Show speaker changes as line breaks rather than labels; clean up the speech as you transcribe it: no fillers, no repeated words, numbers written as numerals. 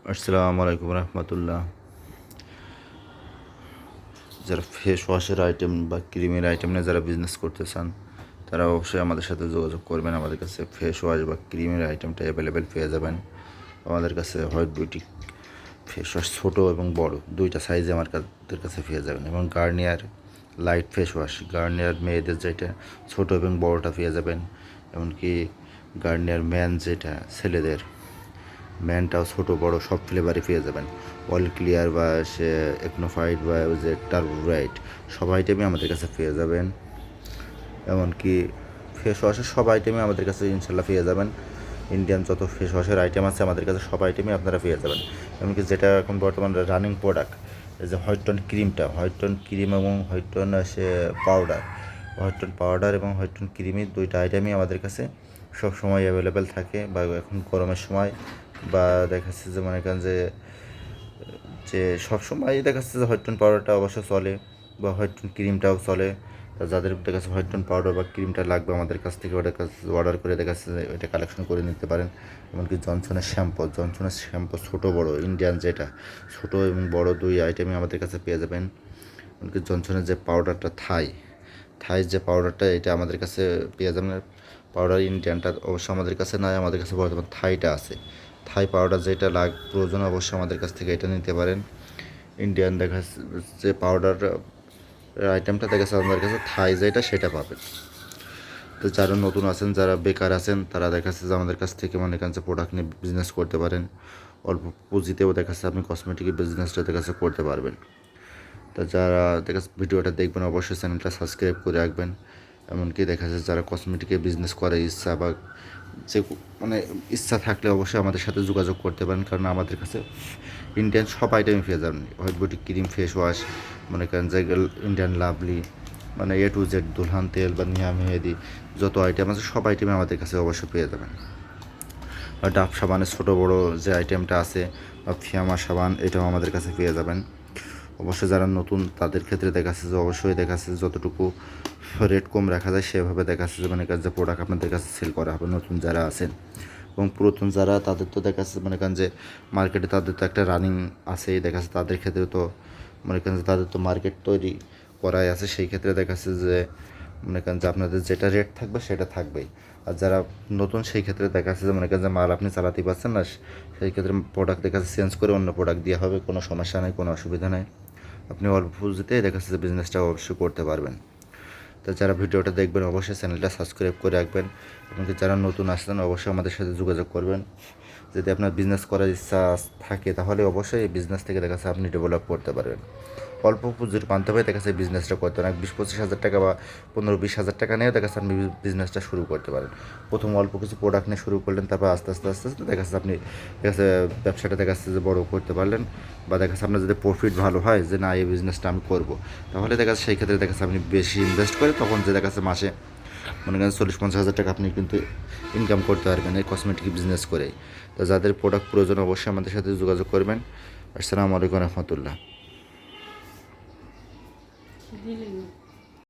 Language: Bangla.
আসসালামু আলাইকুম রহমতুল্লাহ। যারা ফেস ওয়াশের আইটেম বা ক্রিমের আইটেম নিয়ে যারা বিজনেস করতে চান তারা অবশ্যই আমাদের সাথে যোগাযোগ করবেন। আমাদের কাছে ফেস ওয়াশ বা ক্রিমের আইটেমটা অ্যাভেলেবেল পেয়ে যাবেন। আমাদের কাছে হোয়াইট বিউটি ফেস ওয়াশ ছোটো এবং বড় দুইটা সাইজে আমাদের কাছে পেয়ে যাবেন, এবং Garnier light face wash, Garnier মেয়েদের যেটা ছোটো এবং বড়টা পেয়ে যাবেন। এমনকি গার্নিয়ার ম্যান যেটা ছেলেদের, ম্যানটাও ছোটো বড় সব ফ্লেভারই পেয়ে যাবেন। অল ক্লিয়ার বা সে একনোফাইড বা ওই যে টার্বো ব্রাইট সব আইটেমই আমাদের কাছে পেয়ে যাবেন। এমনকি ফেস ওয়াশের সব আইটেমই আমাদের কাছে ইনশাল্লাহ পেয়ে যাবেন। ইন্ডিয়ান যত ফেস ওয়াশের আইটেম আছে আমাদের কাছে সব আইটেমই আপনারা পেয়ে যাবেন। এমনকি যেটা এখন বর্তমান রানিং প্রোডাক্ট, এই যে হোয়াইট টোন ক্রিমটা, হোয়াইট টোন ক্রিম এবং হোয়াইট টোন সে পাউডার, হোয়াইট টোন পাউডার এবং হোয়াইট টোন ক্রিমই দুইটা আইটেমই আমাদের কাছে সব সময় অ্যাভেলেবেল থাকে। বা এখন গরমের সময় বা দেখা যাচ্ছে যে মনে করেন যে যে সবসময় দেখা যাচ্ছে যে হোয়াইট টোন পাউডারটা অবশ্য চলে বা হোয়াইট টোন ক্রিমটাও চলে। তা যাদের দেখা যাচ্ছে হোয়াইট টোন পাউডার বা ক্রিমটা লাগবে আমাদের কাছ থেকে ওটার কাছে অর্ডার করে দেখা যাচ্ছে যে এটা কালেকশন করে নিতে পারেন। এমনকি জনসনের শ্যাম্পু ছোটো বড় ইন্ডিয়ান যেটা ছোটো এবং বড় দুই আইটেমই আমাদের কাছে পেয়ে যাবেন। এমনকি জনসনের যে পাউডারটা থাই যে পাউডারটা এটা আমাদের কাছে পেয়ে যাবেন। পাউডার ইন্ডিয়ানটা অবশ্য আমাদের কাছে নাই, আমাদের কাছে বর্তমান থাইটা আছে। থাই পাউডার যেটা প্রয়োজন অবশ্যই আমাদের কাছ থেকে এটা নিতে পারেন। ইন্ডিয়ান দেখা যাচ্ছে যে পাউডার আইটেমটা দেখা যাচ্ছে আমাদের কাছে থাই যেটা সেটা পাবেন। তো যারা নতুন আছেন, যারা বেকার আছেন, তারা দেখা যাচ্ছে যে আমাদের কাছ থেকে মনে করেন যে প্রোডাক্ট নিয়ে বিজনেস করতে পারেন। অল্প পুঁজিতেও দেখা যাচ্ছে আপনি কসমেটিক বিজনেসটা দেখা যাচ্ছে করতে পারবেন। তা যারা দেখা যাচ্ছে ভিডিওটা দেখবেন অবশ্যই চ্যানেলটা সাবস্ক্রাইব করে রাখবেন। এমনকি দেখা যাচ্ছে যারা কসমেটিকের বিজনেস করার ইচ্ছা বা যে মানে ইচ্ছা থাকলে অবশ্যই আমাদের সাথে যোগাযোগ করতে পারেন, কারণ আমাদের কাছে ইন্ডিয়ান সব আইটেমই পেয়ে যাবেন। White beauty cream, face wash, মনে করেন যে ইন্ডিয়ান লাভলি, মানে এ টু জেড, দুলহান তেল বা নিয়া মেহেদি যত আইটেম আছে সব আইটেমই আমাদের কাছে অবশ্যই পেয়ে যাবেন। আর ডাব সাবানের ছোটো বড়ো যে আইটেমটা আছে বা ফিয়ামা সাবান এটাও আমাদের কাছে পেয়ে যাবেন। অবশ্যই যারা নতুন তাদের ক্ষেত্রে দেখা যাচ্ছে যে অবশ্যই দেখা যাচ্ছে যতটুকু রেট কম রাখা যায় সেভাবে দেখা যাচ্ছে যে মানে যে প্রোডাক্ট আপনাদের কাছে সেল করা হবে। নতুন যারা আছেন এবং পুরাতন যারা তাদের তো দেখা যাচ্ছে মনে করেন যে মার্কেটে তাদের তো একটা রানিং আছেই, দেখা যাচ্ছে তাদের ক্ষেত্রে তো মনে করেন যে তাদের তো মার্কেট তৈরি করাই আছে। সেই ক্ষেত্রে দেখা যাচ্ছে যে মনে করেন যে আপনাদের যেটা রেট থাকবে সেটা থাকবেই। আর যারা নতুন সেই ক্ষেত্রে দেখা যাচ্ছে যে মনে করেন যে মাল আপনি চালাতে পারছেন না, সেই ক্ষেত্রে প্রোডাক্ট দেখা যাচ্ছে চেঞ্জ করে অন্য প্রোডাক্ট দেওয়া হবে, কোনো সমস্যা নেই, কোনো অসুবিধা নেই। আপনি অল্প পুঁজিতে দেখা যাচ্ছে যে বিজনেসটা অবশ্যই করতে পারবেন। তো যারা ভিডিওটা দেখবেন অবশ্যই চ্যানেলটা সাবস্ক্রাইব করে রাখবেন। এমনকি যারা নতুন আসছেন অবশ্যই আমাদের সাথে যোগাযোগ করবেন। যদি আপনার বিজনেস করার ইচ্ছা থাকে তাহলে অবশ্যই এই বিজনেস থেকে দেখা যাচ্ছে আপনি ডেভেলপ করতে পারবেন। অল্প পুঁজির মাধ্যমে দেখা যাচ্ছে বিজনেসটা করতে পারেন। 20-25 হাজার টাকা বা 15-20 হাজার টাকা নিয়েও দেখা যাচ্ছে আপনি বিজনেসটা শুরু করতে পারেন। প্রথম অল্প কিছু প্রোডাক্ট নিয়ে শুরু করলেন, তারপর আস্তে আস্তে আস্তে আস্তে দেখা যাচ্ছে আপনি দেখা যাচ্ছে ব্যবসাটা দেখা যাচ্ছে যে বড় করতে পারলেন। বা দেখা যাচ্ছে আপনার যদি প্রফিট ভালো হয় যে না এই বিজনেসটা আমি করবো, তাহলে দেখা যাচ্ছে সেই ক্ষেত্রে দেখা যাচ্ছে আপনি বেশি ইনভেস্ট করে তখন যে দেখা যাচ্ছে মাসে মনে করেন 40-50 হাজার টাকা আপনি কিন্তু ইনকাম করতে পারবেন এই কসমেটিক বিজনেস করেই। তো যাদের প্রোডাক্ট প্রয়োজন অবশ্যই আমাদের সাথে যোগাযোগ করবেন। আসসালামু আলাইকুম রহমতুল্লাহ।